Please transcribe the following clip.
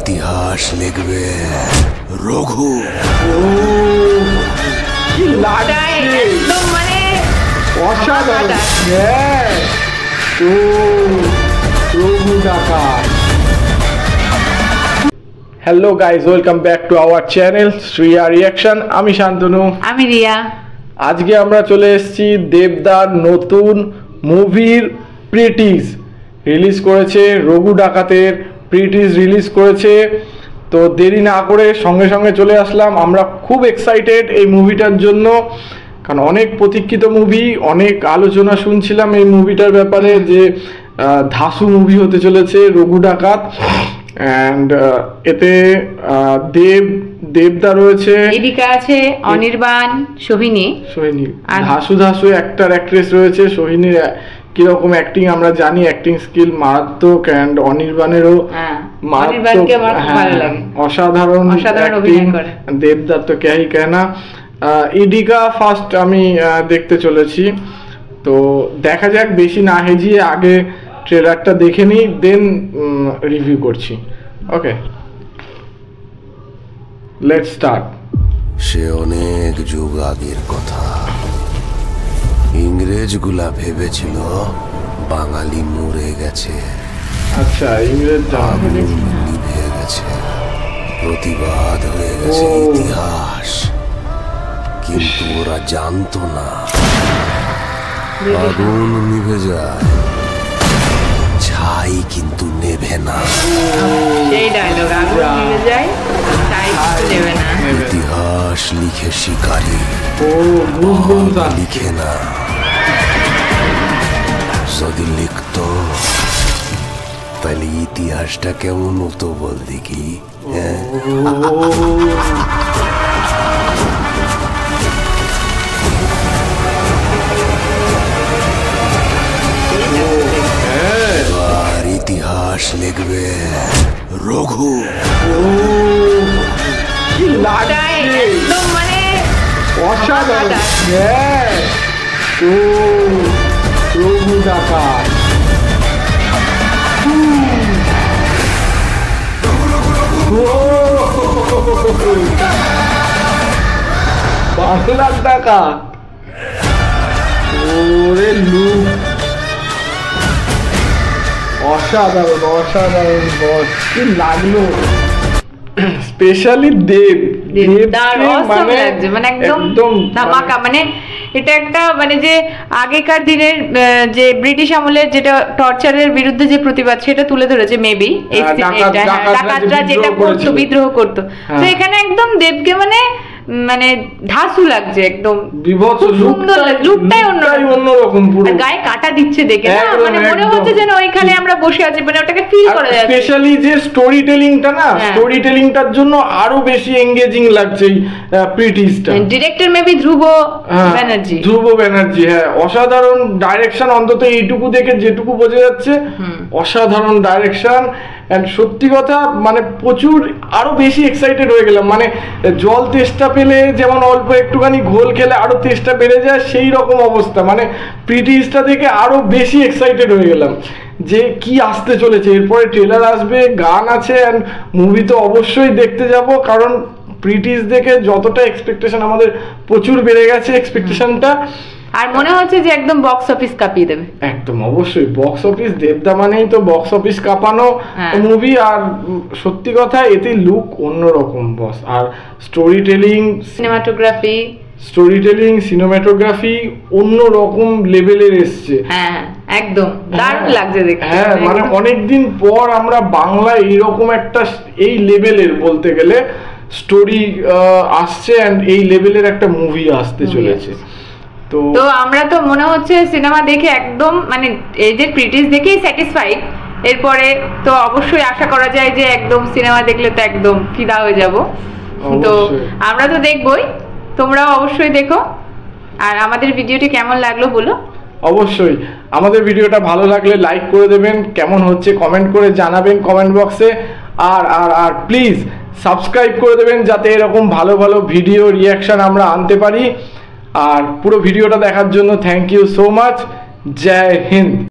ইতিহাস লিখবে রঘু। কি লাগছে একদম মানে অসাধারণ। রঘু ডাকাত। Hello guys, welcome back to our channel Shriya reaction. আমি শান্তনু, আমি রিয়া। আজকে আমরা চলে এসেছি দেবদার নতুন মুভির প্রিটিজ রিলিজ করেছে, রঘু ডাকাতের প্রিটিজ রিলিজ করেছে। তো দেরি না করে সঙ্গে সঙ্গে চলে আসলাম। আমরা খুব এক্সাইটেড এই মুভিটার জন্য, কারণ অনেক প্রতীক্ষিত মুভি, অনেক আলোচনা শুনছিলাম এই মুভিটার ব্যাপারে যে ধাসু মুভি হতে চলেছে রঘু ডাকাত। অ্যান্ড এতে দেবদা রয়েছে, এদিকে আছে অনির্বাণ, সোহিনী। ধাসু অ্যাক্টর অ্যাক্ট্রেস রয়েছে। সোহিনীর কিরকম অ্যাক্টিং আমরা জানি, অ্যাক্টিং স্কিল মারাত্মক। অ্যান্ড অনির্বাণেরও মারাত্মক, অসাধারণ অ্যাক্টিং। দেবদার তো ক্যাহি কেনা। ইডিকা ফার্স্ট আমি দেখতে চলেছি, তো দেখা যাক। বেশি না হেজিয়ে আগে ট্রেলারটা দেখে নিই, দেন রিভিউ করছি। ওকে, লেটস স্টার্ট। সে অনেক যুগ আগের কথা। ইংরেজগুলা ভেবেছিল বাঙালি মরে গেছে। আচ্ছা, ইংরেজ নিভে গেছে, প্রতিবাদ হয়ে গেছে ইতিহাস। কিন্তু ওরা জানতো না আগুন নিভে যায়, ছাই কিন্তু নেভে না। সেই ডায়লগ, আগুন নিভে যায়, ছাই কিন্তু নেভে না। ইতিহাস লিখে শিকারী, লিখে না। যদি লিখতো তাহলে ইতিহাসটা কেমন হতো বল দেখি। ইতিহাস লিখবে রঘু। কি লাগছে একদম মানে অসাধারণ। রঘু ডাকাত। বাংলার ডাকাত। ওরে লুক, অসাধারণ অসাধারণ বস। কি লাগলো স্পেশালি মানে একদম ধামাকা। মানে এটা একটা মানে যে আগেকার দিনের যে ব্রিটিশ আমলের যেটা টর্চারের বিরুদ্ধে যে প্রতিবাদ, সেটা তুলে ধরেছে মেবি। ডাকাতরা যেটা করতো, বিদ্রোহ করতো, তো এখানে একদম দেবকে মানে মানে ধাসু লাগছে, একদম সুন্দর লুকটাই অন্যরকম। গায়ে কাটা দিচ্ছে দেখে না, মানে মনে হচ্ছে যেন ওইখানে আমরা বসে আছি, মানে ওটাকে ফিল করা যাচ্ছে। স্পেশালি যে স্টোরি টেলিংটা না, স্টোরি টেলিংটার জন্য আরো বেশি এঙ্গেজিং লাগছে এই প্রিটিজটা। ডিরেক্টর মেবি ধ্রুব ব্যানার্জি। হ্যাঁ, অসাধারণ ডাইরেকশন। অন্তত এইটুকু দেখে যেটুকু বোঝা যাচ্ছে, অসাধারণ ডাইরেকশন। এন্ড সত্যি কথা মানে প্রচুর আরো বেশি এক্সাইটেড হয়ে গেলাম। মানে জল তেষ্টা পেলে যেমন অল্প একটুখানি ঘোল খেলে আরো তেষ্টা বেড়ে যায়, সেই রকম অবস্থা। মানে প্রিটিজটা দেখে আরো বেশি এক্সাইটেড হয়ে গেলাম যে কি আসতে চলেছে। এরপরে ট্রেলার আসবে, গান আছে, অ্যান্ড মুভি তো অবশ্যই দেখতে যাব, কারণ প্রিটিজ দেখে যতটা এক্সপেকটেশন আমাদের প্রচুর বেড়ে গেছে এক্সপেকটেশনটা। আর মনে হচ্ছে যে একদম বক্স অফিস কাঁপিয়ে দেবে। একদম অবশ্যই বক্স অফিস। দেবদা মানেই তো বক্স অফিস কাঁপানো মুভি। আর সত্যি কথা এতে লুক অন্যরকম বস। আর স্টোরি টেলিং, সিনেমাটোগ্রাফি অন্যরকম লেভেলের এসছে। হ্যাঁ, একদম দারুণ লাগছে দেখতে। হ্যাঁ, মানে অনেকদিন পর আমরা বাংলায় এইরকম একটা এই লেভেলের বলতে গেলে স্টোরি আসছে, এন্ড এই লেভেলের একটা মুভি আসতে চলেছে। তো আমরা তো মনে হচ্ছে সিনেমা দেখে একদম মানে এই যে প্রিটিজ দেখেই স্যাটিসফাইড। এরপরে তো অবশ্যই আশা করা যায় যে একদম সিনেমা দেখলে তো একদম ফিদা হয়ে যাব। তো আমরা তো দেখবই, তোমরাও অবশ্যই দেখো। আর আমাদের ভিডিওটি কেমন লাগলো বলো। অবশ্যই আমাদের ভিডিওটা ভালো লাগলে লাইক করে দেবেন, কেমন হচ্ছে কমেন্ট করে জানাবেন কমেন্ট বক্সে। আর আর আর প্লিজ সাবস্ক্রাইব করে দেবেন, যাতে এরকম ভালো ভালো ভিডিও রিয়াকশন আমরা আনতে পারি। আর পুরো ভিডিওটা দেখার জন্য thank you so much. Jai Hind.